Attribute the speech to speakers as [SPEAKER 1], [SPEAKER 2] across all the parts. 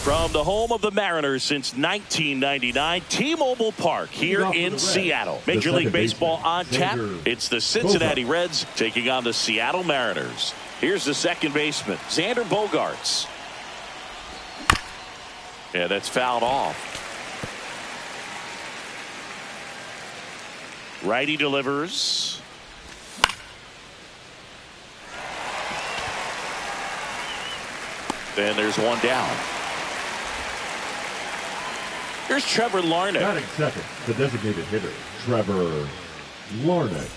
[SPEAKER 1] From the home of the Mariners since 1999, T-Mobile Park here in Seattle. Major League Baseball on tap. It's the Cincinnati Reds taking on the Seattle Mariners. Here's the second baseman, Xander Bogaerts. Yeah, that's fouled off. Righty delivers. Then there's one down. Here's Trevor Larnach.
[SPEAKER 2] Batting second, the designated hitter, Trevor Larnach.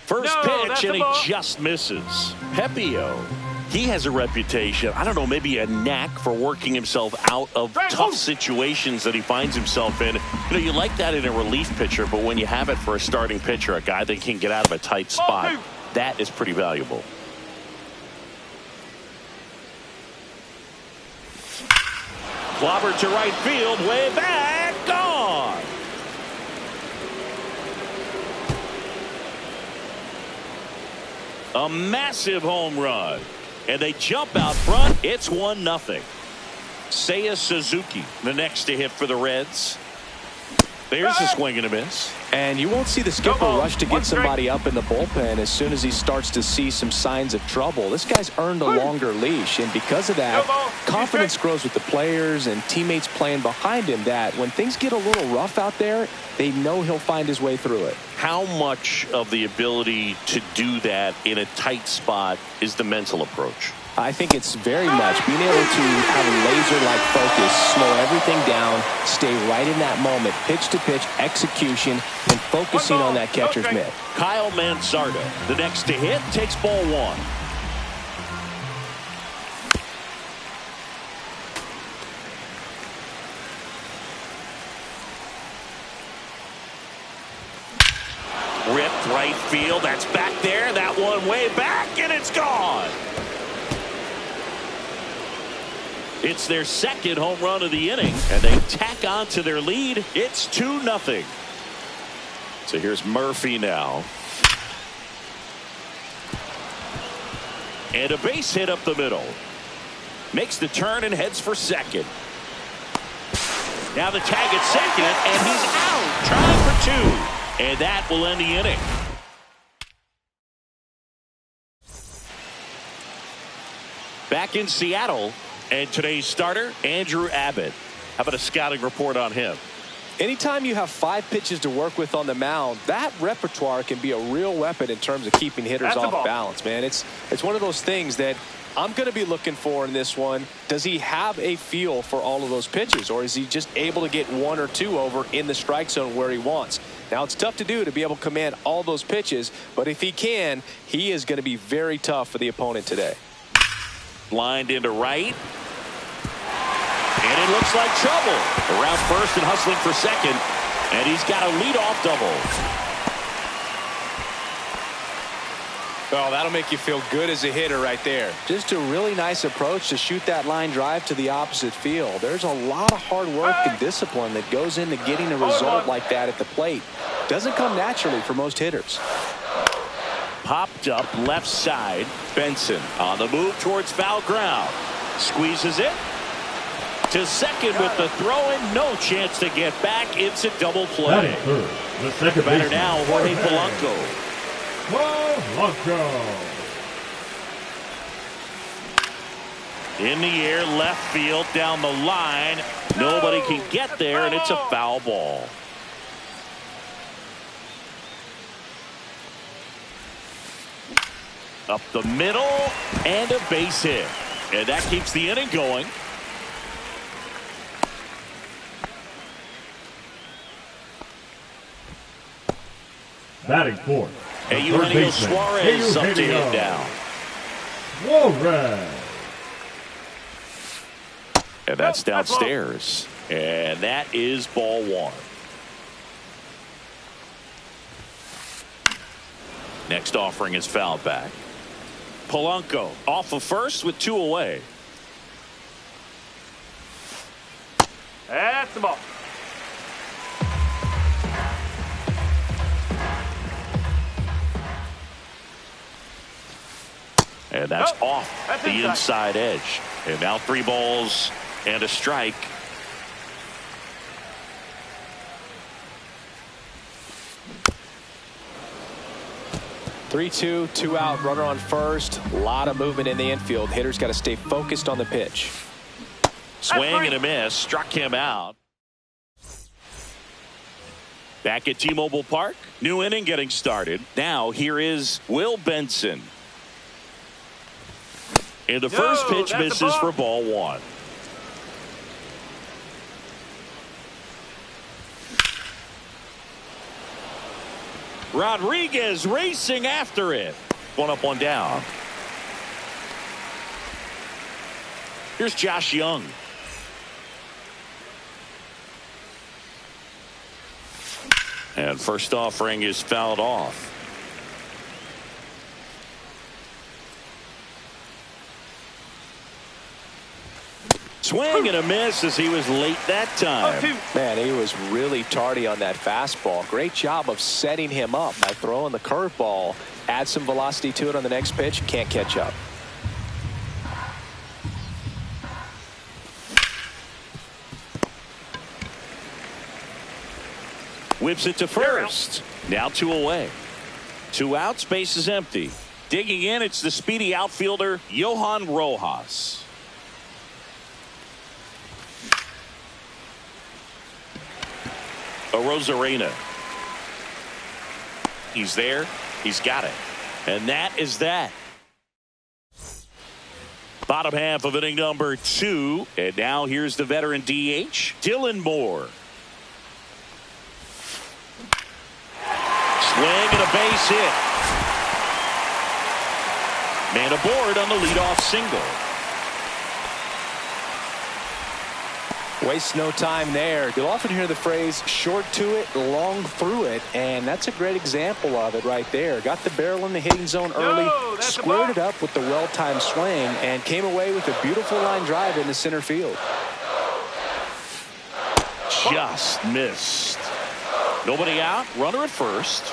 [SPEAKER 1] First pitch, and he just misses. Pepio, he has a reputation, I don't know, maybe a knack for working himself out of tough situations that he finds himself in. You know, you like that in a relief pitcher, but when you have it for a starting pitcher, a guy that can get out of a tight spot, that is pretty valuable. Clobber to right field, way back, gone. A massive home run. And they jump out front. It's 1-0. Seiya Suzuki, the next to hit for the Reds. There's a swing and a miss.
[SPEAKER 3] And you won't see the skipper rush to get somebody up in the bullpen as soon as he starts to see some signs of trouble. This guy's earned a longer leash, and because of that, confidence grows with the players and teammates playing behind him, that when things get a little rough out there, they know he'll find his way through it.
[SPEAKER 1] How much of the ability to do that in a tight spot is the mental approach?
[SPEAKER 3] I think it's very much being able to have a laser-like focus, slow everything down, stay right in that moment, pitch to pitch, execution, and focusing on that catcher's mitt.
[SPEAKER 1] Kyle Manzardo, the next to hit, takes ball one. Ripped right field, that's back there, that one way back, and it's gone. It's their second home run of the inning, and they tack on to their lead. It's 2-0. So here's Murphy now. And a base hit up the middle. Makes the turn and heads for second. Now the tag at second, and he's out, trying for two. And that will end the inning. Back in Seattle. And today's starter, Andrew Abbott. How about a scouting report on him?
[SPEAKER 3] Anytime you have 5 pitches to work with on the mound, that repertoire can be a real weapon in terms of keeping hitters off balance, man. It's one of those things that I'm going to be looking for in this one. Does he have a feel for all of those pitches, or is he just able to get 1 or 2 over in the strike zone where he wants? Now, it's tough to do to be able to command all those pitches, but if he can, he is going to be very tough for the opponent today.
[SPEAKER 1] Lined into right. And it looks like trouble. Around first and hustling for second. And he's got a leadoff double.
[SPEAKER 3] Oh, that'll make you feel good as a hitter right there. Just a really nice approach to shoot that line drive to the opposite field. There's a lot of hard work and discipline that goes into getting a result like that at the plate. Doesn't come naturally for most hitters.
[SPEAKER 1] Popped up left side. Benson on the move towards foul ground. Squeezes it. To second with the throw and no chance to get back. It's a double play.
[SPEAKER 2] The second
[SPEAKER 1] batter now, Jorge Polanco. In the air, left field, down the line. Nobody can get there, and it's a foul ball. Up the middle, and a base hit. And that keeps the inning going.
[SPEAKER 2] Batting fourth.
[SPEAKER 1] Eugenio Suarez up to hit down.
[SPEAKER 2] Suarez.
[SPEAKER 1] And that's downstairs. And that is ball one. Next offering is fouled back. Polanco off of first with 2 away.
[SPEAKER 4] That's the ball.
[SPEAKER 1] that's off the inside edge. And now 3 balls and a strike.
[SPEAKER 3] Three-two, 2 out, runner on first. A lot of movement in the infield. Hitter's got to stay focused on the pitch.
[SPEAKER 1] Swing and a miss, struck him out. Back at T-Mobile Park, new inning getting started. Now here is Will Benson. And the first pitch misses for ball 1. Rodriguez racing after it. 1 up, 1 down. Here's Josh Young. And first offering is fouled off. Swing and a miss as he was late that time.
[SPEAKER 3] Man, he was really tardy on that fastball. Great job of setting him up by throwing the curveball. Add some velocity to it on the next pitch. Can't catch up.
[SPEAKER 1] Whips it to first. Now 2 away. 2 outs, base is empty. Digging in, it's the speedy outfielder, Johan Rojas. Arozarena. He's there. He's got it. And that is that. Bottom half of inning number 2. And now here's the veteran DH, Dylan Moore. Swing and a base hit. Man aboard on the leadoff single.
[SPEAKER 3] Waste no time there. You'll often hear the phrase short to it, long through it, and that's a great example of it right there. Got the barrel in the hitting zone early, squared it up with the well-timed swing, and came away with a beautiful line drive into center field.
[SPEAKER 1] Just missed. Nobody out, runner at first.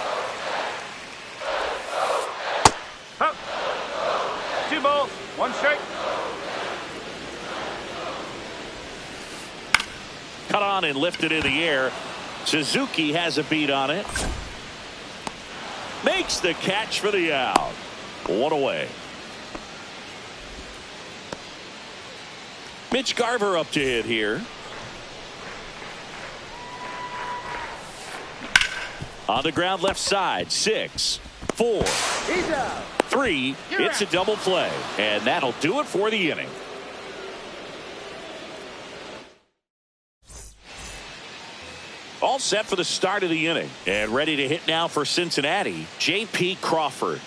[SPEAKER 4] 2 balls, 1 strike.
[SPEAKER 1] Cut on and lifted in the air. Suzuki has a beat on it. Makes the catch for the out. 1 away. Mitch Garver up to hit here. On the ground left side. 6, 4, 3. It's a double play. And that'll do it for the inning. All set for the start of the inning. And ready to hit now for Cincinnati, J.P. Crawford.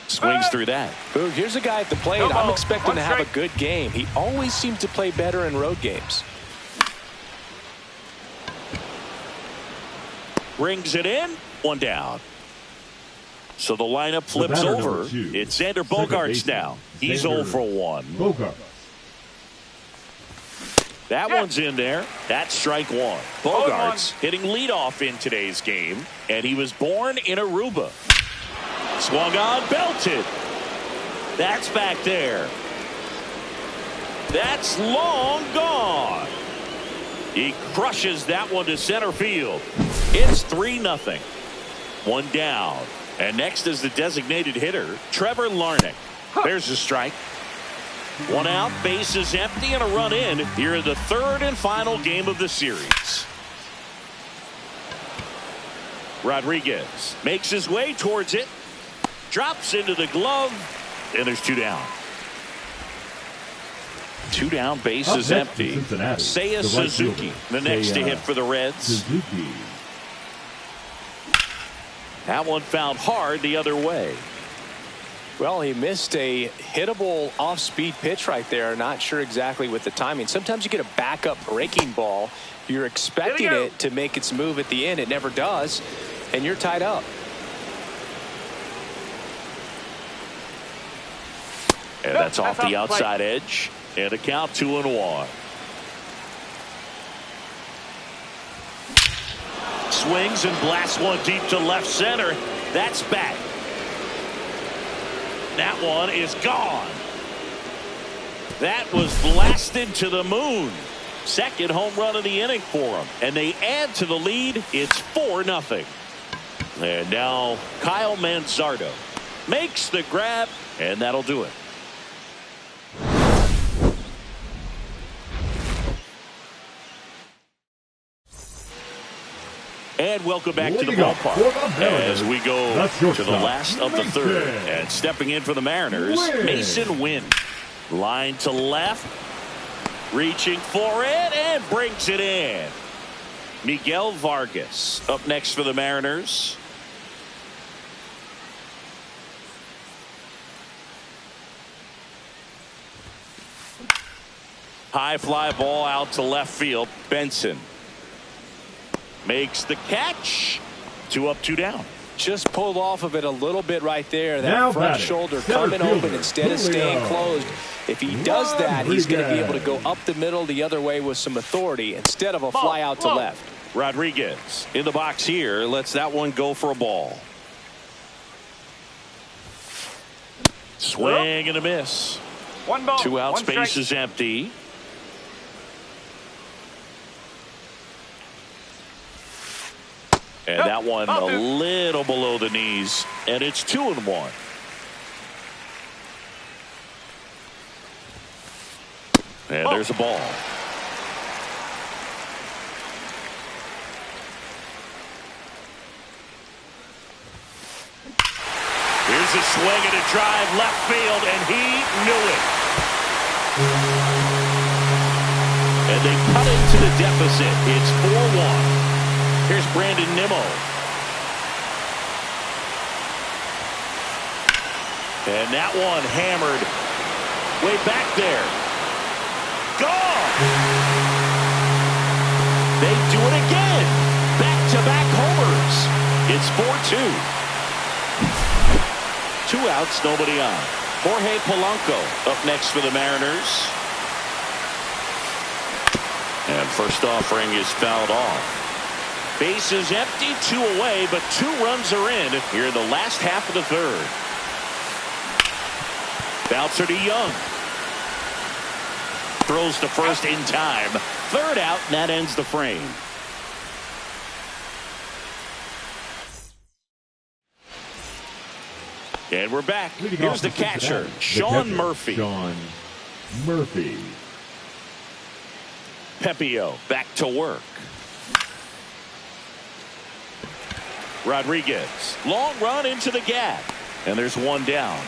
[SPEAKER 1] Swings through that.
[SPEAKER 3] Boog, here's a guy at the plate. I'm expecting to have a good game. He always seems to play better in road games.
[SPEAKER 1] Rings it in. 1 down. So the lineup flips over. It's Xander Bogaerts now. He's 0 for 1.
[SPEAKER 2] Bogaerts.
[SPEAKER 1] That one's in there. That's strike 1. Bogaerts hitting leadoff in today's game, and he was born in Aruba. Swung on, belted. That's back there. That's long gone. He crushes that one to center field. It's 3-0. 1 down. And next is the designated hitter, Trevor Larnach. There's a strike. 1 out, base is empty, and a run in here in the 3rd and final game of the series. Rodriguez makes his way towards it, drops into the glove, and there's 2 down. 2 down, base is empty. Seiya Suzuki, the next to hit for the Reds.
[SPEAKER 2] Suzuki.
[SPEAKER 1] That one fouled hard the other way.
[SPEAKER 3] Well, he missed a hittable off-speed pitch right there. Not sure exactly with the timing. Sometimes you get a backup breaking ball. You're expecting it to make its move at the end. It never does, and you're tied up.
[SPEAKER 1] And that's off the outside edge. And a count 2-1. Swings and blasts one deep to left center. That's back. That one is gone. That was blasted to the moon. Second home run of the inning for them. And they add to the lead. It's 4-0. And now Kyle Manzardo makes the grab, and that'll do it. And welcome back to the ballpark as we go to the last of the third. And stepping in for the Mariners, Masyn Winn. Line to left. Reaching for it and brings it in. Miguel Vargas up next for the Mariners. High fly ball out to left field. Benson makes the catch. 2 up, 2 down.
[SPEAKER 3] Just pulled off of it a little bit right there. That
[SPEAKER 2] Now
[SPEAKER 3] front
[SPEAKER 2] batting,
[SPEAKER 3] shoulder
[SPEAKER 2] center
[SPEAKER 3] coming
[SPEAKER 2] fielder,
[SPEAKER 3] open instead of staying closed. If he does that, he's going to be able to go up the middle the other way with some authority instead of a fly out to left.
[SPEAKER 1] Rodriguez in the box here. Lets that one go for a ball. Swing and a miss.
[SPEAKER 4] 1 ball.
[SPEAKER 1] 2 out,
[SPEAKER 4] 1
[SPEAKER 1] space
[SPEAKER 4] strike.
[SPEAKER 1] is empty. And that one a little below the knees, and it's 2-1. And there's a ball. Here's a swing and a drive left field, and he knew it. And they cut into the deficit. It's 4-1. Here's Brandon Nimmo. And that one hammered way back there. Gone! They do it again. Back-to-back homers. It's 4-2. 2 outs, nobody on. Jorge Polanco up next for the Mariners. And first offering is fouled off. Base is empty, 2 away, but 2 runs are in here in the last half of the third. Bouncer to Young. Throws to first in time. 3rd out, and that ends the frame. And we're back. Here's the catcher, Sean Murphy.
[SPEAKER 2] Sean Murphy.
[SPEAKER 1] Pepio back to work. Rodriguez. Long run into the gap. And there's 1 down.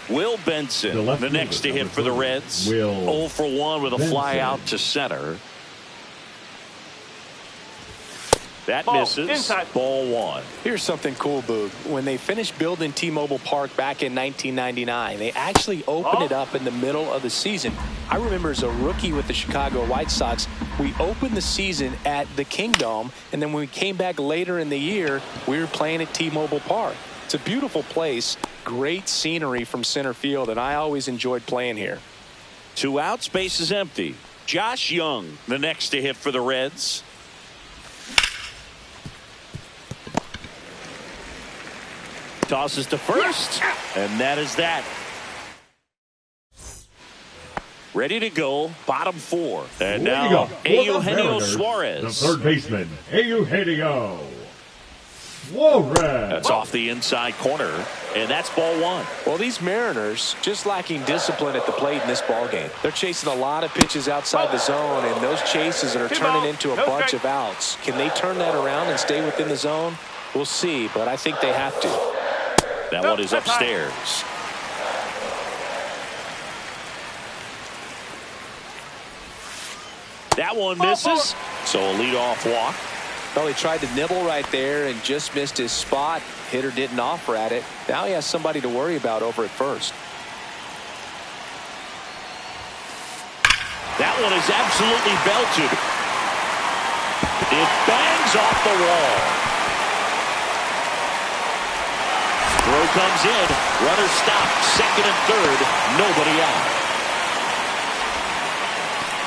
[SPEAKER 1] Will Benson, the next to hit for the Reds. 0 for 1 with a fly out to center. That misses.
[SPEAKER 4] Inside.
[SPEAKER 1] Ball 1.
[SPEAKER 3] Here's something cool, Boog. When they finished building T-Mobile Park back in 1999, they actually opened it up in the middle of the season. I remember as a rookie with the Chicago White Sox, we opened the season at the Kingdome, and then when we came back later in the year, we were playing at T-Mobile Park. It's a beautiful place, great scenery from center field, and I always enjoyed playing here.
[SPEAKER 1] 2 outs, base is empty. Josh Young, the next to hit for the Reds. Tosses to first, and that is that. Ready to go, bottom 4. And now Eugenio Suarez.
[SPEAKER 2] The third baseman, Eugenio Suarez.
[SPEAKER 1] That's off the inside corner, and that's ball 1.
[SPEAKER 3] Well, these Mariners just lacking discipline at the plate in this ballgame. They're chasing a lot of pitches outside the zone, and those chases are turning into a bunch of outs. Can they turn that around and stay within the zone? We'll see, but I think they have to.
[SPEAKER 1] That one is upstairs. That one misses. So a leadoff walk.
[SPEAKER 3] Well, he tried to nibble right there and just missed his spot. Hitter didn't offer at it. Now he has somebody to worry about over at first.
[SPEAKER 1] That one is absolutely belted. It bangs off the wall. Throw comes in. Runner stopped. 2nd and 3rd. Nobody out.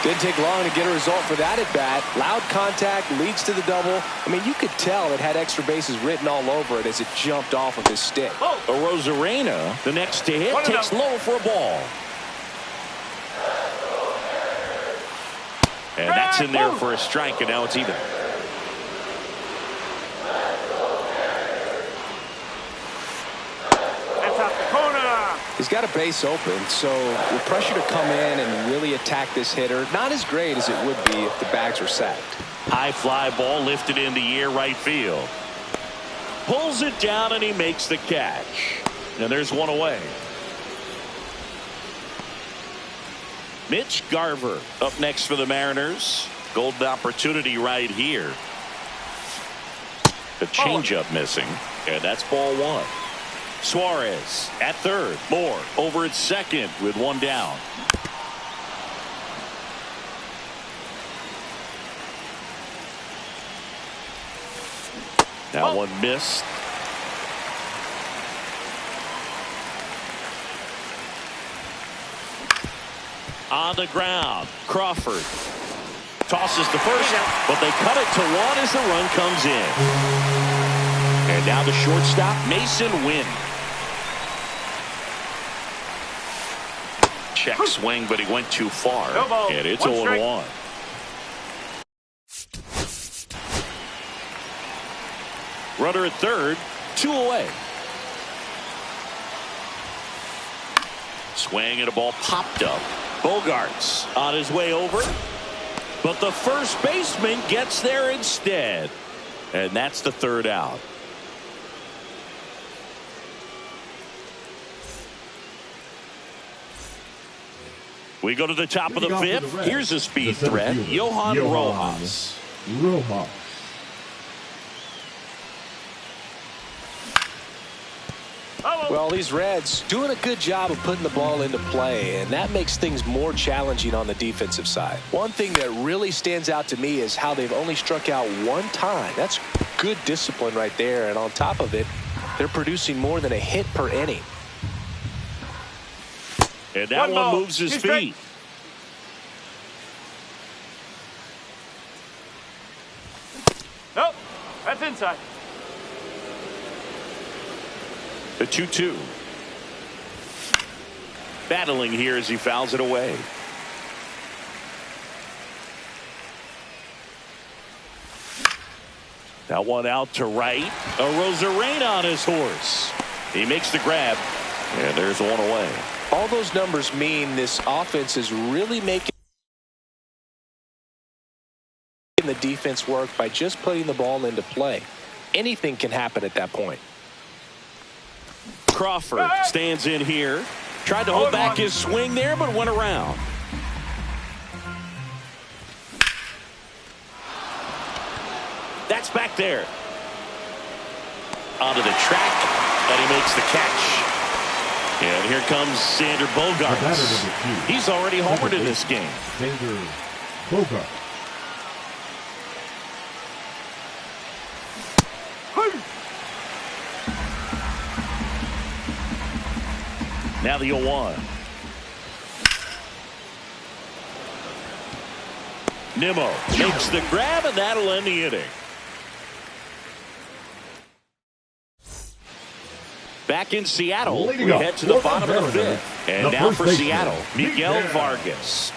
[SPEAKER 3] Didn't take long to get a result for that at bat. Loud contact leads to the double. I mean, you could tell it had extra bases written all over it as it jumped off of his stick.
[SPEAKER 1] Arozarena, the next to hit, takes low for a ball. And that's in there for a strike, and now it's even.
[SPEAKER 3] He's got a base open, so with pressure to come in and really attack this hitter, not as great as it would be if the bags were sacked.
[SPEAKER 1] High fly ball lifted in the air right field. Pulls it down and he makes the catch. And there's one away. Mitch Garver up next for the Mariners. Golden opportunity right here. The changeup missing, and that's ball one. Suarez at third. Moore over at second with one down. Now one missed. On the ground, Crawford tosses the first, but they cut it to one as the run comes in. And now the shortstop, Mason Wynn. Check swing, but he went too far. And it's 0-1. Runner at third, 2 away. Swing and a ball popped up. Bogarts on his way over. But the first baseman gets there instead. And that's the third out. We go to the top of the fifth. Here's a speed threat. Johan Rojas.
[SPEAKER 3] Well, these Reds doing a good job of putting the ball into play, and that makes things more challenging on the defensive side. One thing that really stands out to me is how they've only struck out one time. That's good discipline right there, and on top of it, they're producing more than a hit per inning.
[SPEAKER 1] And that one moves his feet.
[SPEAKER 4] Nope, that's inside.
[SPEAKER 1] The 2-2. Battling here as he fouls it away. That one out to right. Arozarena on his horse. He makes the grab, and there's one away.
[SPEAKER 3] All those numbers mean this offense is really making the defense work by just putting the ball into play. Anything can happen at that point.
[SPEAKER 1] Crawford stands in here. Tried to hold back his swing there, but went around. That's back there. Onto the track, and he makes the catch. And here comes Xander Bogaerts. He's already homered in this game.
[SPEAKER 2] Xander Bogaerts.
[SPEAKER 1] Now the 0-1. Nimmo makes the grab, and that'll end the inning. Back in Seattle, we head to the bottom of the fifth. And now for Seattle, Miguel Vargas.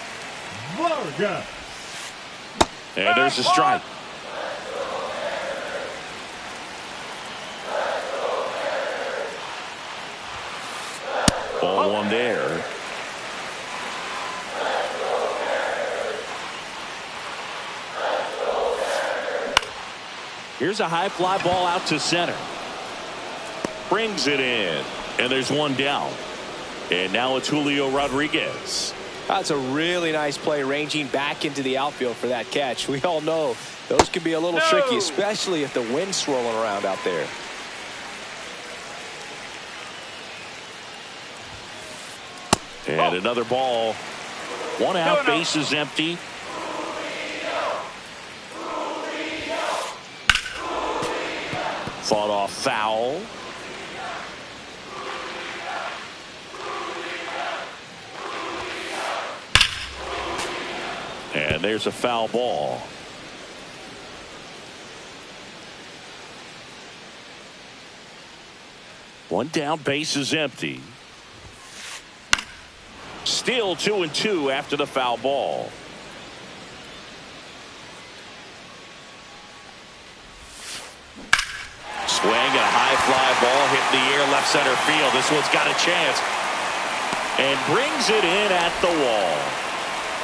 [SPEAKER 1] And there's a strike. Ball one there. Here's a high fly ball out to center. Brings it in, and there's one down. And now it's Julio Rodriguez.
[SPEAKER 3] That's a really nice play, ranging back into the outfield for that catch. We all know those can be a little tricky, especially if the wind's swirling around out there.
[SPEAKER 1] And another ball. One out, bases empty. Fought off foul. And there's a foul ball. One down, base is empty. Still 2-2 after the foul ball. Swing and a high fly ball hit in the air left center field. This one's got a chance. And brings it in at the wall.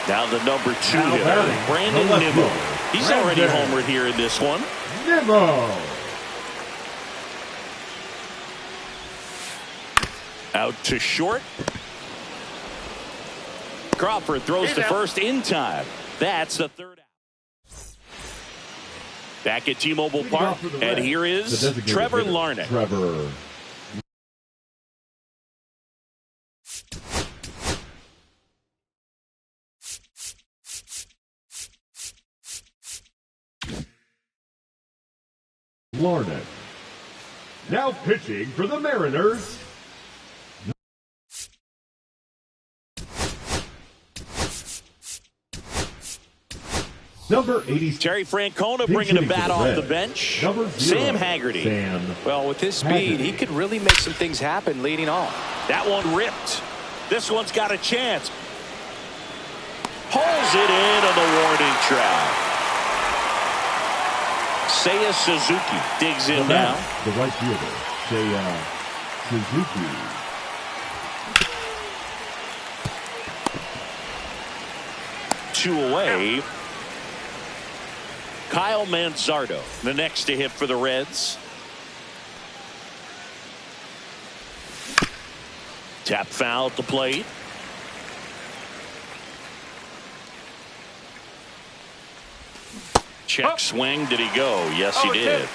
[SPEAKER 1] Now the number 2 hitter, Brandon Nimmo. He's already homered here in this one.
[SPEAKER 2] Nimmo.
[SPEAKER 1] Out to short. Crawford throws to first in time. That's the third out. Back at T-Mobile Park, and here is Trevor Larnach.
[SPEAKER 2] Trevor. Larnach. Now pitching for the Mariners. Number 80.
[SPEAKER 1] Terry Francona bringing a bat off the bench.
[SPEAKER 2] Number 0,
[SPEAKER 1] Sam Haggerty.
[SPEAKER 3] Well, with his speed, he could really make some things happen leading off.
[SPEAKER 1] That one ripped. This one's got a chance. Pulls it in on the warning track. Seiya Suzuki digs in now.
[SPEAKER 2] The right fielder, Seiya Suzuki.
[SPEAKER 1] Two away. Kyle Manzardo, the next to hit for the Reds. Tap foul at the plate. Check swing. Did he go? Yes, he did.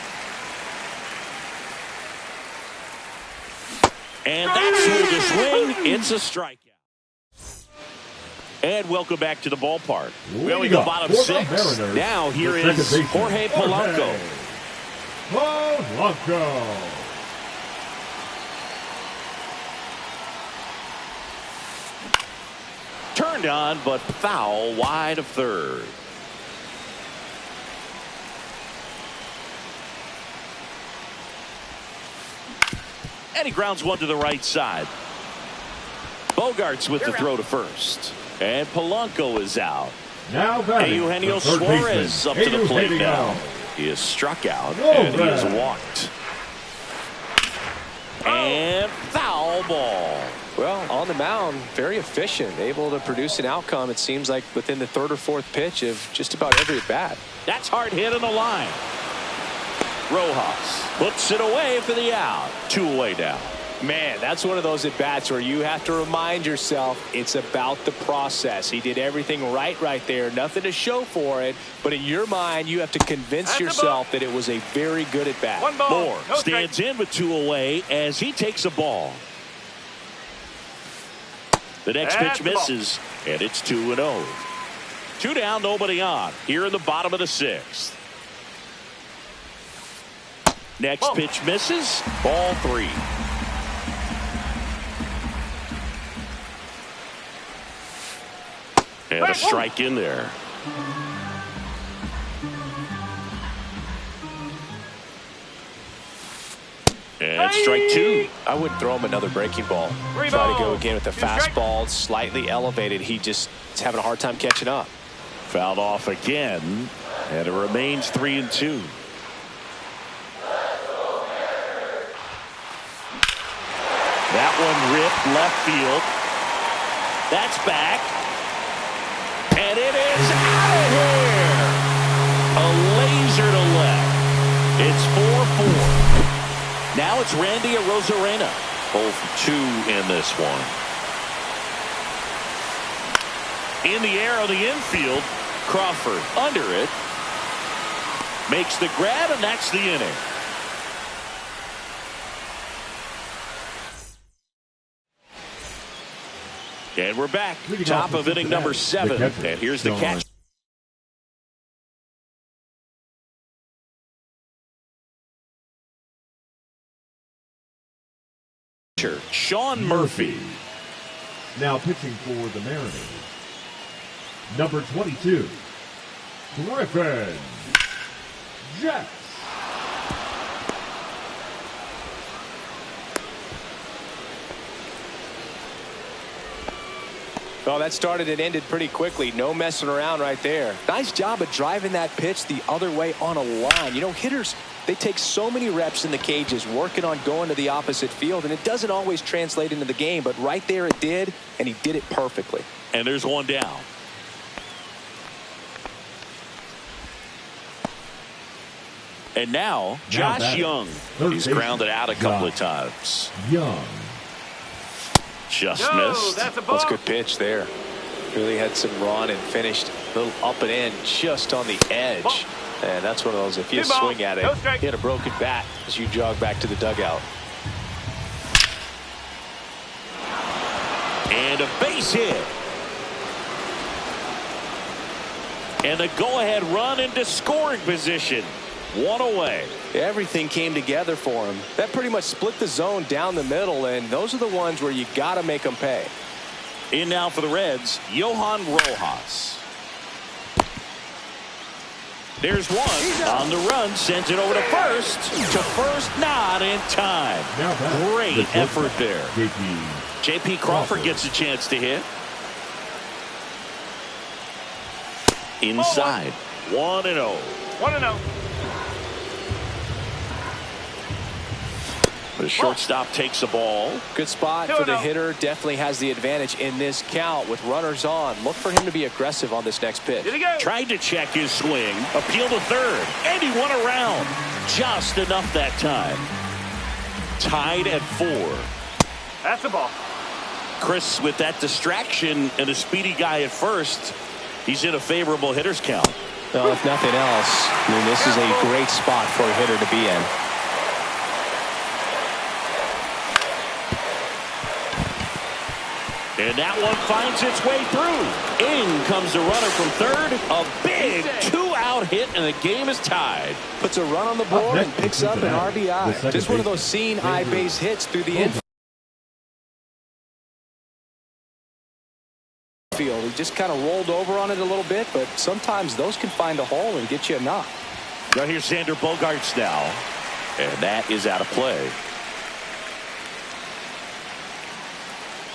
[SPEAKER 1] And that's through the swing. It's a strikeout. And welcome back to the ballpark. Well, we go bottom 6. Now here is Jorge Polanco.
[SPEAKER 2] Polanco.
[SPEAKER 1] Turned on, but foul wide of third. And he grounds one to the right side. Bogarts with the throw to first. And Polanco is out.
[SPEAKER 2] Now
[SPEAKER 1] Eugenio Suarez up to the plate now. He is struck out and he is walked. And foul ball.
[SPEAKER 3] Well, on the mound, very efficient, able to produce an outcome, it seems like, within the 3rd or 4th pitch of just about every at-bat.
[SPEAKER 1] That's hard hit on the line. Rojas puts it away for the out. 2 away now.
[SPEAKER 3] Man, that's one of those at-bats where you have to remind yourself it's about the process. He did everything right there. Nothing to show for it. But in your mind, you have to convince yourself that it was a very good at-bat.
[SPEAKER 1] Moore stands in with 2 away as he takes a ball. The next pitch misses, and it's 2-0. 2 down, nobody on. Here in the bottom of the 6th. Next pitch misses. Ball 3. And a strike in there. And strike 2.
[SPEAKER 3] I wouldn't throw him another breaking ball. Try to go again with the fastball, slightly elevated. He just is having a hard time catching up.
[SPEAKER 1] Fouled off again, and it remains 3-2. That one ripped left field. That's back. And it is out of here. A laser to left. It's 4-4. Now it's Randy Arozarena. 0 for 2 in this one. In the air on the infield. Crawford under it. Makes the grab, and that's the inning. And we're back. Top of inning number 7. And here's the catch. Sean Murphy.
[SPEAKER 2] Now pitching for the Mariners. Number 22, Griffin Jets.
[SPEAKER 3] Well, that started and ended pretty quickly. No messing around right there. Nice job of driving that pitch the other way on a line. You know, hitters, they take so many reps in the cages working on going to the opposite field, and it doesn't always translate into the game, but right there it did, and he did it perfectly.
[SPEAKER 1] And there's one down. And now, Josh Young. He's grounded out a couple of times.
[SPEAKER 2] Young.
[SPEAKER 1] Just missed.
[SPEAKER 4] That's a ball.
[SPEAKER 3] That's a good pitch there. Really had some run and finished a little up and in just on the edge.
[SPEAKER 4] Ball.
[SPEAKER 3] And that's one of those, if you
[SPEAKER 4] Two ball.
[SPEAKER 3] swing at it,
[SPEAKER 4] No strike.
[SPEAKER 3] hit a broken bat as you jog back to the dugout.
[SPEAKER 1] And a base hit. And a go-ahead run into scoring position. One away.
[SPEAKER 3] Everything came together for him. That pretty much split the zone down the middle, and those are the ones where you got to make them pay.
[SPEAKER 1] In now for the Reds, Johan Rojas. There's one on the run, sends it over to first. To first, not in time. Great effort there. J.P. Crawford gets a chance to hit. Inside. 1-0.
[SPEAKER 4] 1-0.
[SPEAKER 1] The shortstop takes the ball.
[SPEAKER 3] Good spot for the hitter. Definitely has the advantage in this count with runners on. Look for him to be aggressive on this next pitch.
[SPEAKER 4] Here we go.
[SPEAKER 1] Tried to check his swing. Appeal to third. And he won around. Just enough that time. Tied at 4.
[SPEAKER 4] That's the ball.
[SPEAKER 1] Chris, with that distraction and a speedy guy at first, he's in a favorable hitter's count.
[SPEAKER 3] Well, if nothing else, I mean, this is a great spot for a hitter to be in.
[SPEAKER 1] And that one finds its way through. In comes the runner from third. A big 2-out hit, and the game is tied.
[SPEAKER 3] Puts a run on the board and picks up an RBI. Just one of those seeing eye base hits through the infield. He just kind of rolled over on it a little bit, but sometimes those can find a hole and get you a knock.
[SPEAKER 1] Right here's Xander Bogaerts now. And that is out of play.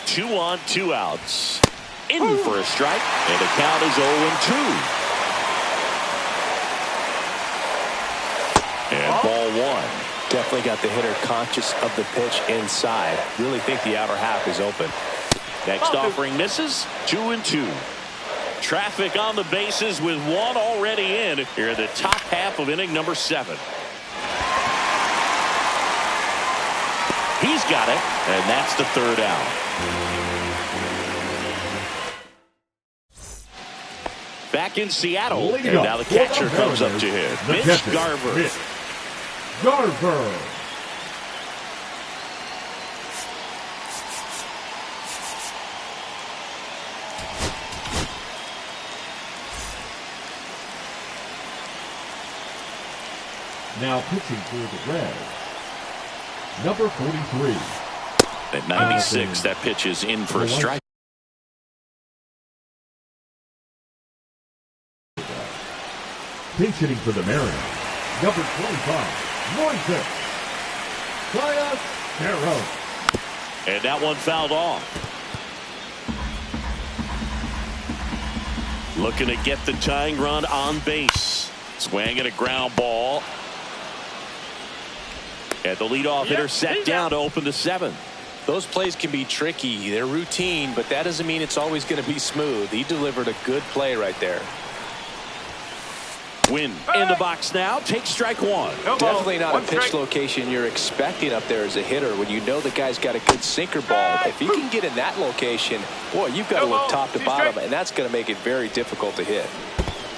[SPEAKER 1] 2 on, 2 outs. In for a strike, and the count is 0-2. And ball 1.
[SPEAKER 3] Definitely got the hitter conscious of the pitch inside. Really think the outer half is open.
[SPEAKER 1] Next offering misses. 2-2. Traffic on the bases with 1 already in here in the top half of inning number 7. He's got it, and that's the 3rd out. Back in Seattle, and now the catcher comes up to hit. Mitch Garver.
[SPEAKER 2] Mitch Garver. Now pitching for the Reds, number 43.
[SPEAKER 1] At 96, that pitch is in for a strike.
[SPEAKER 2] Pinch hitting for the Mariners, number 25, Moises Castro.
[SPEAKER 1] And that one fouled off. Looking to get the tying run on base. Swinging a ground ball. And the leadoff hitter set down to open the 7th.
[SPEAKER 3] Those plays can be tricky. They're routine, but that doesn't mean it's always going to be smooth. He delivered a good play right there.
[SPEAKER 1] Win in the box now. Take strike 1.
[SPEAKER 3] Definitely not a pitch location you're expecting up there as a hitter when you know the guy's got a good sinker ball. If he can get in that location, boy, you've got to look top to bottom, and that's going to make it very difficult to hit.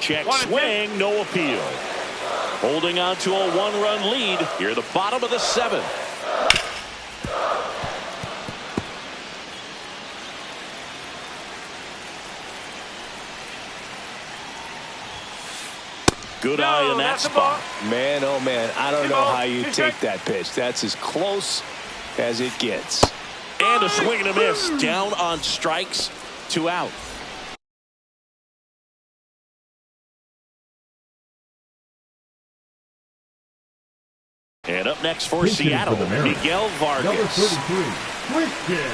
[SPEAKER 1] Check swing, no appeal. Holding on to a 1-run lead here at the bottom of the 7th. Good eye in that spot.
[SPEAKER 3] Man, oh man, I don't know how you take that pitch. That's as close as it gets.
[SPEAKER 1] And a swing and a miss. Down on strikes. 2 out. And up next for
[SPEAKER 2] Pitching
[SPEAKER 1] Seattle,
[SPEAKER 2] for the Mariners,
[SPEAKER 1] Miguel
[SPEAKER 2] number
[SPEAKER 1] Vargas.
[SPEAKER 2] 33, Christian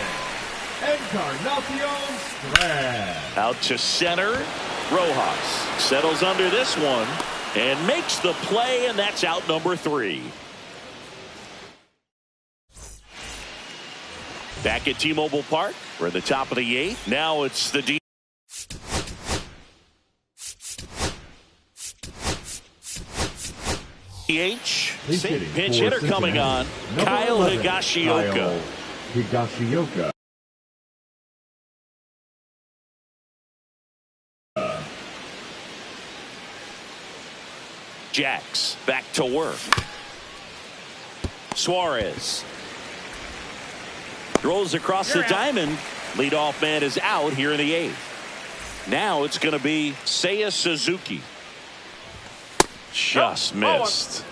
[SPEAKER 2] Encarnacion Strand.
[SPEAKER 1] Out to center. Rojas settles under this one and makes the play, and that's out number 3. Back at T-Mobile Park, we're at the top of the 8th. Now it's the DH. Pinch hitter coming on. Kyle
[SPEAKER 2] 11,
[SPEAKER 1] Higashioka.
[SPEAKER 2] Kyle Higashioka.
[SPEAKER 1] Jacks back to work. Suarez throws across the diamond. Leadoff man is out here in the 8th. Now it's going to be Seiya Suzuki. Just missed.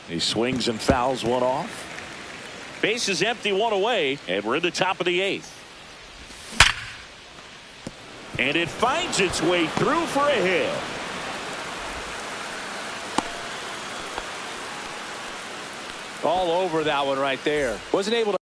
[SPEAKER 1] He swings and fouls one off. Base is empty, one away, and we're in the top of the 8th. And it finds its way through for a hit.
[SPEAKER 3] All over that one right there. Wasn't able to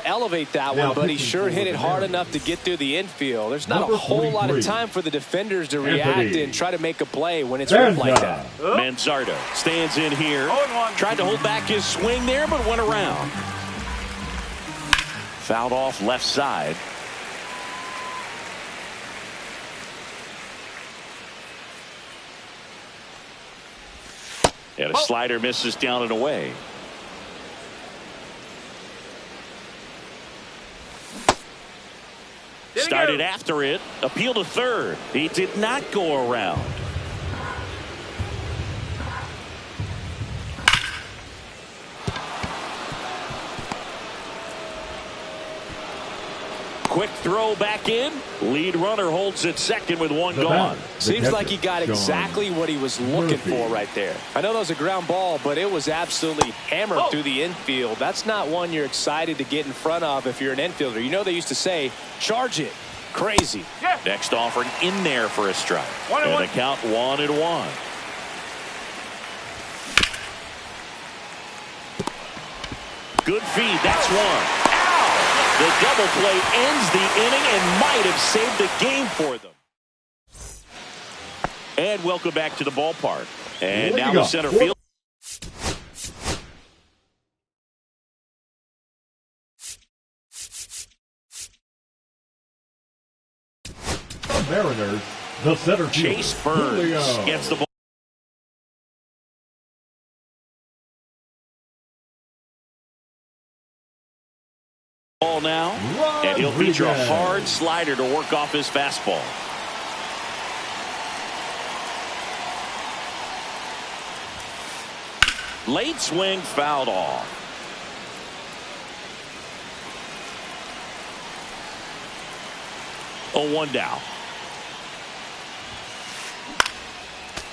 [SPEAKER 3] elevate that one, but he sure hit it hard enough to get through the infield. There's not a whole lot of time for the defenders to react and try to make a play when it's ripped like that.
[SPEAKER 1] Manzardo stands in here. Tried to hold back his swing there, but went around. Fouled off left side. And a slider misses down and away. Started after it. Appeal to third. He did not go around. Quick throw back in. Lead runner holds at second with one gone.
[SPEAKER 3] Seems like he got exactly what he was looking for right there. I know that was a ground ball, but it was absolutely hammered through the infield. That's not one you're excited to get in front of if you're an infielder. You know they used to say, charge it. Crazy.
[SPEAKER 1] Next offering in there for a strike. And the count 1-1. Good feed. That's one. The double play ends the inning and might have saved the game for them. And welcome back to the ballpark. And now the center field.
[SPEAKER 2] The Mariners, the center field.
[SPEAKER 1] Chase Burns gets the ball. Now, and he'll feature a hard slider to work off his fastball. Late swing fouled off. A 1 down.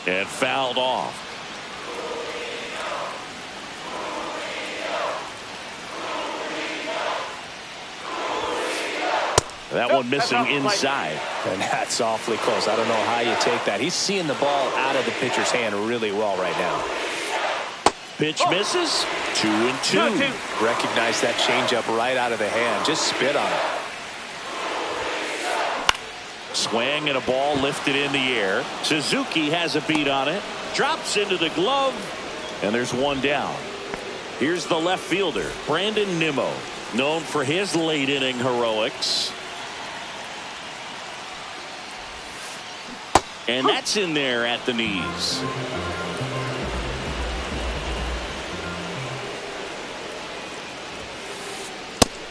[SPEAKER 1] And fouled off. That one missing inside.
[SPEAKER 3] And that's awfully close. I don't know how you take that. He's seeing the ball out of the pitcher's hand really well right now.
[SPEAKER 1] Pitch misses. 2-2.
[SPEAKER 3] Recognize that changeup right out of the hand. Just spit on it.
[SPEAKER 1] Swing and a ball lifted in the air. Suzuki has a beat on it. Drops into the glove. And there's one down. Here's the left fielder, Brandon Nimmo, known for his late inning heroics. And that's in there at the knees.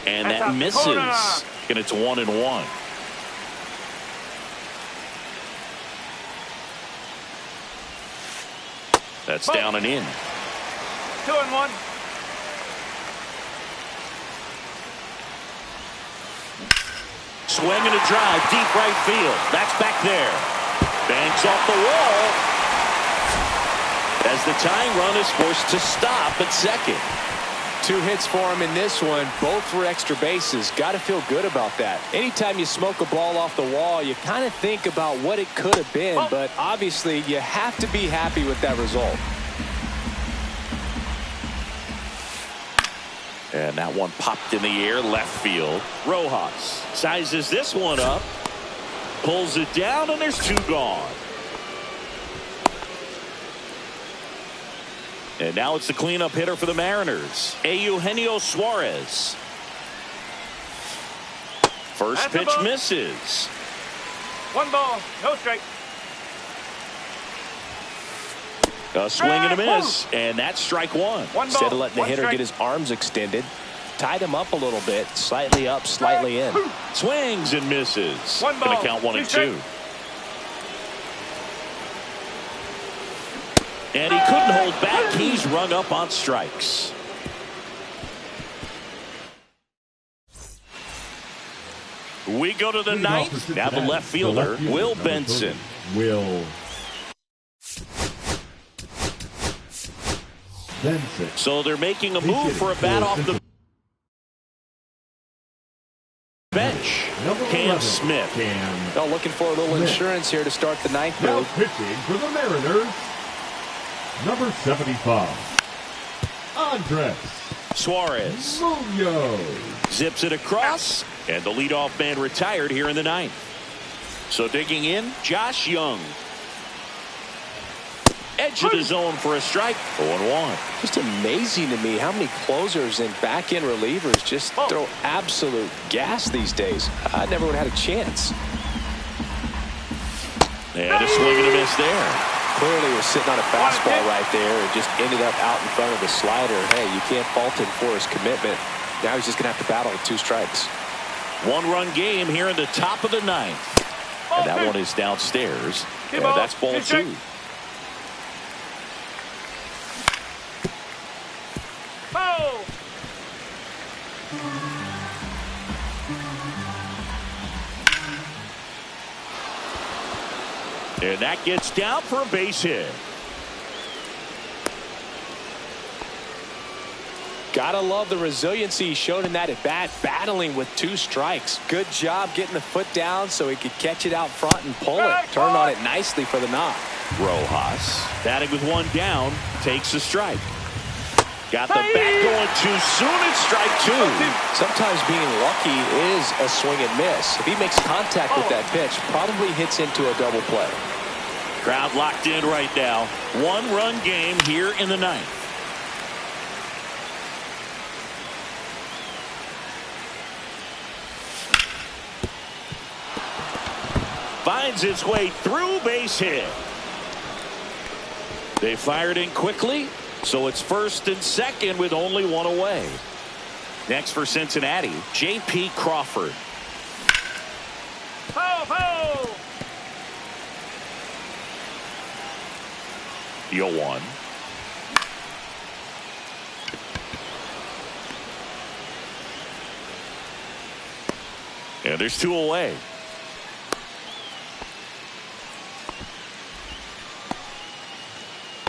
[SPEAKER 1] And that misses. And it's 1-1. That's down and in.
[SPEAKER 4] 2-1.
[SPEAKER 1] Swing and a drive, deep right field. That's back there. Banks off the wall. As the tying run is forced to stop at second.
[SPEAKER 3] 2 hits for him in this one, both for extra bases. Got to feel good about that. Anytime you smoke a ball off the wall, you kind of think about what it could have been, but obviously you have to be happy with that result.
[SPEAKER 1] And that one popped in the air, left field. Rojas sizes this one up, pulls it down, and there's 2 gone. And now it's the cleanup hitter for the Mariners, Eugenio Suarez. First pitch misses.
[SPEAKER 4] 1 ball, no strike.
[SPEAKER 1] A swing and a miss, and that's strike 1.
[SPEAKER 3] Instead of letting the hitter get his arms extended, tied him up a little bit, slightly up, slightly in.
[SPEAKER 1] Swings and misses.
[SPEAKER 4] 1 ball,
[SPEAKER 1] gonna count 1 and 2. And he couldn't hold back. He's rung up on strikes. We go to the ninth. Now the left fielder, Will Benson.
[SPEAKER 2] Will Benson.
[SPEAKER 1] So they're making a move for a bat off the bench. Cam Smith.
[SPEAKER 3] Oh, looking for a little insurance here to start the ninth.
[SPEAKER 2] Now pitching for the Mariners, number 75, Andres
[SPEAKER 1] Suarez
[SPEAKER 2] Munoz.
[SPEAKER 1] zips it across, and the leadoff man retired here in the ninth. So digging in, Josh Young. Edge of the zone for a strike. 0-1.
[SPEAKER 3] Just amazing to me how many closers and back-end relievers just throw absolute gas these days. I never would have had a chance.
[SPEAKER 1] And a swing and a miss there.
[SPEAKER 3] Clearly was sitting on a fastball right there and just ended up out in front of the slider. Hey, you can't fault him for his commitment. Now he's just going to have to battle with 2 strikes.
[SPEAKER 1] 1-run game here in the top of the ninth. And that one is downstairs. And that's ball 2. And that gets down for a base hit.
[SPEAKER 3] Gotta love the resiliency he showed in that at bat, battling with 2 strikes. Good job getting the foot down so he could catch it out front and pull it. Turn on it nicely for the knock.
[SPEAKER 1] Rojas, batting with 1 down, takes a strike. Got the bat going too soon. It's strike 2.
[SPEAKER 3] Sometimes being lucky is a swing and miss. If he makes contact with that pitch, probably hits into a double play.
[SPEAKER 1] Crowd locked in right now. 1-run game here in the ninth. Finds its way through, base hit. They fired in quickly, so it's first and second with only 1 away. Next for Cincinnati, J.P. Crawford.
[SPEAKER 4] Ho!
[SPEAKER 1] 0-1. And there's 2 away.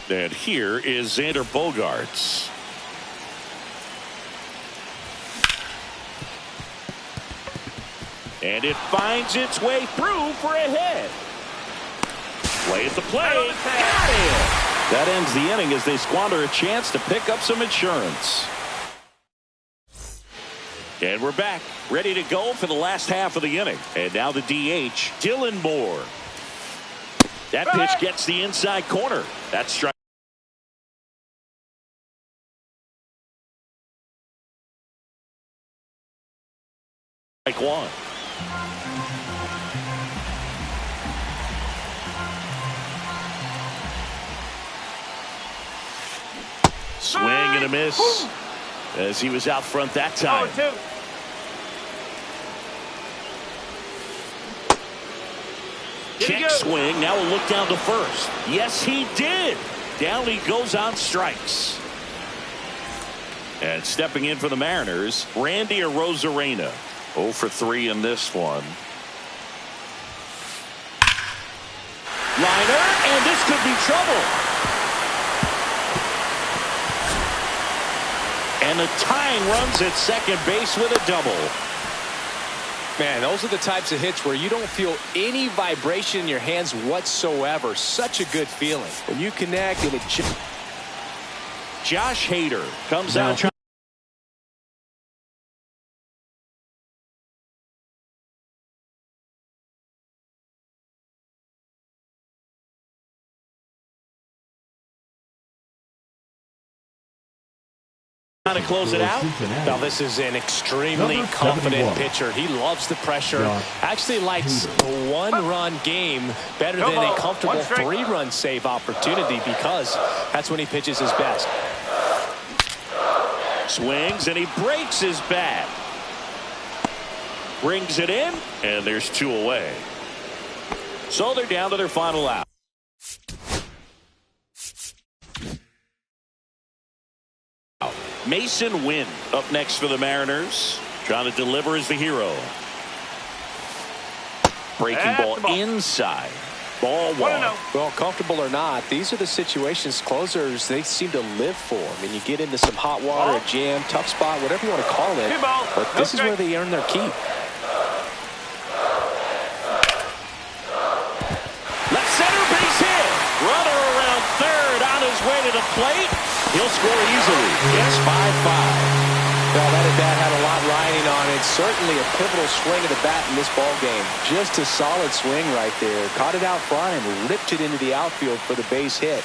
[SPEAKER 1] And here is Xander Bogaerts. And it finds its way through for a hit. Play at the plate. Got it. That ends the inning as they squander a chance to pick up some insurance. And we're back, ready to go for the last half of the inning. And now the DH, Dylan Moore. That pitch gets the inside corner. That's strike. Strike 1. Swing and a miss as he was out front that time.
[SPEAKER 4] 0-2.
[SPEAKER 1] Check swing. Now a look down to first. Yes, he did. Down he goes on strikes. And stepping in for the Mariners, Randy Arozarena. 0 for 3 in this one. Liner, and this could be trouble. And the tying runs at second base with a double.
[SPEAKER 3] Man, those are the types of hits where you don't feel any vibration in your hands whatsoever. Such a good feeling. When you connect and it...
[SPEAKER 1] Josh Hader comes out. To close it out.
[SPEAKER 3] Now this is an extremely confident pitcher. He loves the pressure. Actually likes a one-run game better than a comfortable three-run save opportunity because that's when he pitches his best.
[SPEAKER 1] Swings and he breaks his bat. Brings it in and there's two away. So they're down to their final out. Mason Wynn up next for the Mariners. Trying to deliver as the hero. Breaking ball inside. Ball one.
[SPEAKER 3] Well, comfortable or not, these are the situations closers they seem to live for. I mean, you get into some hot water, a jam, tough spot, whatever you want to call it. But this is where they earn their keep.
[SPEAKER 1] Left center base hit. Runner around third on his way to the plate. He'll score easily. It's 5-5.
[SPEAKER 3] Well, that at bat had a lot riding on it. Certainly a pivotal swing of the bat in this ball game. Just a solid swing right there. Caught it out front and ripped it into the outfield for the base hit.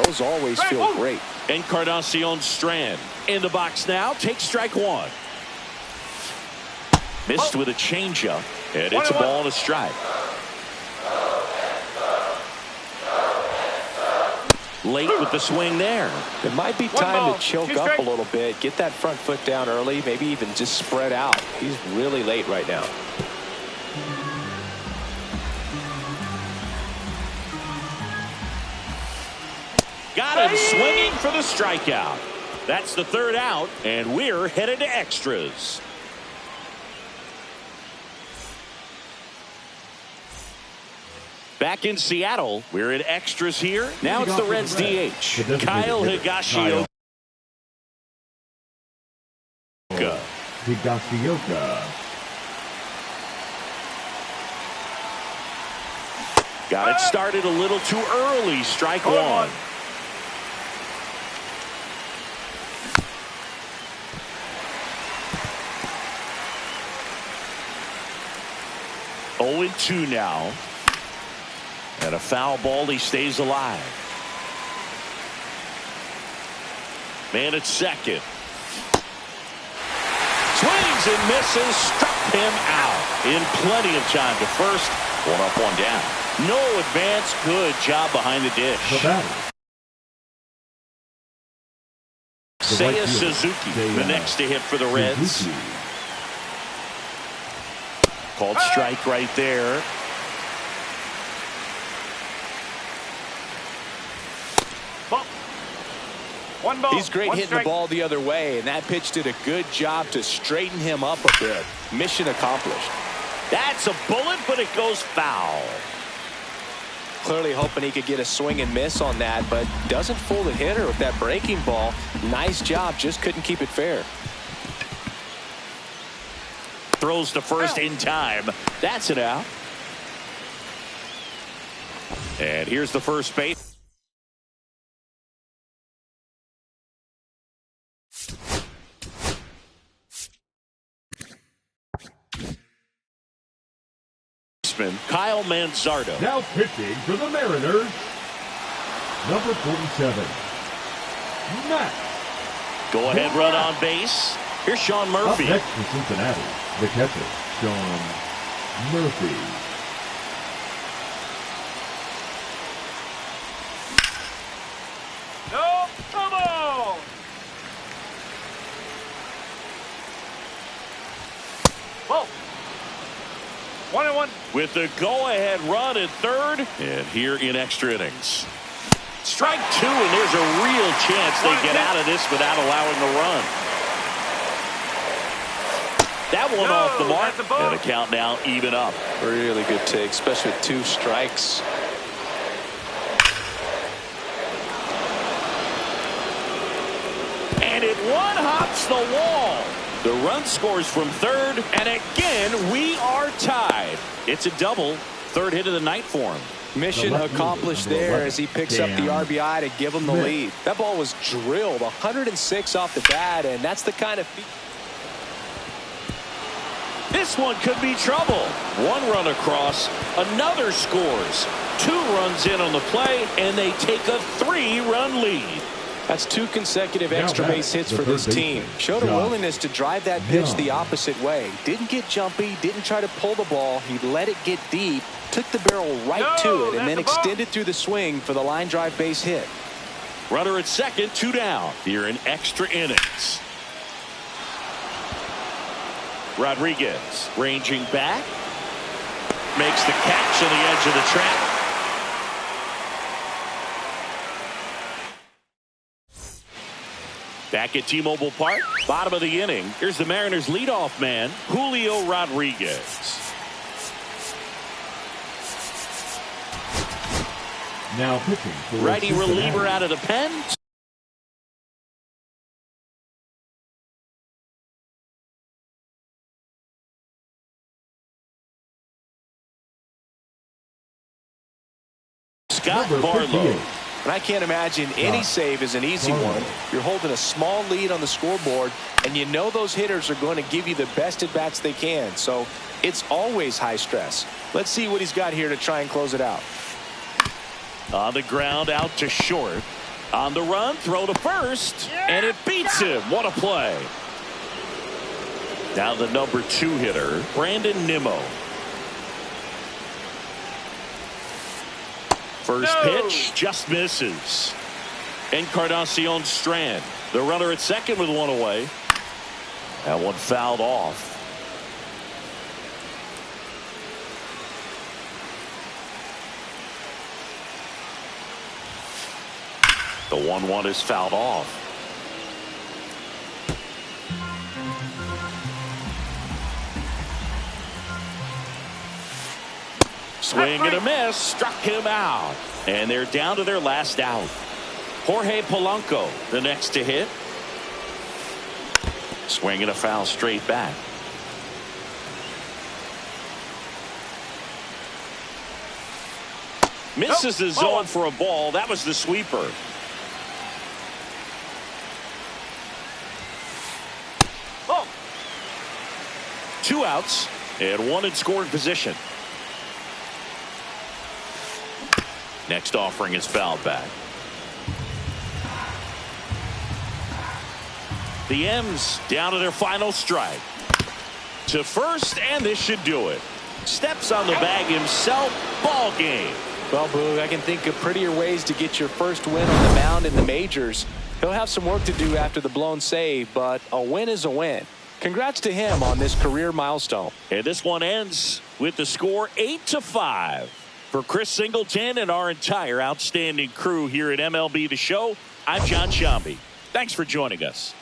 [SPEAKER 3] Those always feel great.
[SPEAKER 1] Encarnacion Strand in the box now. Takes strike one. Missed with a changeup. And it's a ball and a strike. Late with the swing there.
[SPEAKER 3] It might be time to choke up a little bit. Get that front foot down early. Maybe even just spread out. He's really late right now.
[SPEAKER 1] Got him swinging for the strikeout. That's the third out, and we're headed to extras. Back in Seattle, we're in extras here. Now it's the Reds DH, Kyle Higashioka. Got it started a little too early. Strike one. Oh, 0-2 now. And a foul ball, he stays alive. Man at second. Swings and misses, struck him out in plenty of time to first. One up, one down. No advance, good job behind the dish. Seiya Suzuki, the next to hit for the Reds. Called strike right there.
[SPEAKER 3] He's great hitting the ball the other way, and that pitch did a good job to straighten him up a bit. Mission accomplished.
[SPEAKER 1] That's a bullet, but it goes foul.
[SPEAKER 3] Clearly hoping he could get a swing and miss on that, but doesn't fool the hitter with that breaking ball. Nice job, just couldn't keep it fair.
[SPEAKER 1] Throws to first in time. That's it out. And here's the first base. Kyle Manzardo.
[SPEAKER 2] Now pitching for the Mariners, number 47, Matt.
[SPEAKER 1] Go ahead run on base. Here's Sean Murphy.
[SPEAKER 2] Up next for Cincinnati, the catcher, Sean Murphy.
[SPEAKER 4] No trouble. Whoa. 1-1.
[SPEAKER 1] With the go-ahead run at third, and here in extra innings. Strike two, and there's a real chance they get out of this without allowing the run. That one off the mark, and a count now even up.
[SPEAKER 3] Really good take, especially with two strikes.
[SPEAKER 1] And it one hops the wall. The run scores from third, and again, we are tied. It's a double. Third hit of the night for him.
[SPEAKER 3] Mission accomplished there as he picks up the RBI to give him the lead. That ball was drilled 106 off the bat, and that's the kind of...
[SPEAKER 1] This one could be trouble. One run across, another scores. 2 runs in on the play, and they take a 3-run lead.
[SPEAKER 3] That's 2 consecutive extra base hits for this team. Showed a willingness to drive that pitch the opposite way. Didn't get jumpy, didn't try to pull the ball. He let it get deep, took the barrel right to it, and then extended through the swing for the line drive base hit.
[SPEAKER 1] Runner at second, 2 down here in extra innings. Rodriguez ranging back. Makes the catch on the edge of the track. Back at T-Mobile Park, bottom of the inning. Here's the Mariners' leadoff man, Julio Rodriguez.
[SPEAKER 2] Now pitching for
[SPEAKER 1] Righty reliever out of the pen. Scott Barlow.
[SPEAKER 3] And I can't imagine any save is an easy one. You're holding a small lead on the scoreboard, and you know those hitters are going to give you the best at-bats they can. So it's always high stress. Let's see what he's got here to try and close it out.
[SPEAKER 1] On the ground, out to short. On the run, throw to first, and it beats him. What a play. Now the number 2 hitter, Brandon Nimmo. First pitch just misses. Encarnacion Strand, the runner at second with 1 away. That one fouled off. The 1-1 is fouled off. Swing and a miss, struck him out. And they're down to their last out. Jorge Polanco, the next to hit. Swing and a foul straight back. Misses the zone for a ball. That was the sweeper. Oh. 2 outs and 1 in scoring position. Next offering is fouled back. The M's down to their final strike. To first, and this should do it. Steps on the bag himself. Ball game.
[SPEAKER 3] Well, Boog, I can think of prettier ways to get your first win on the mound in the majors. He'll have some work to do after the blown save, but a win is a win. Congrats to him on this career milestone.
[SPEAKER 1] And this one ends with the score 8-5. For Chris Singleton and our entire outstanding crew here at MLB The Show, I'm John Sciambi. Thanks for joining us.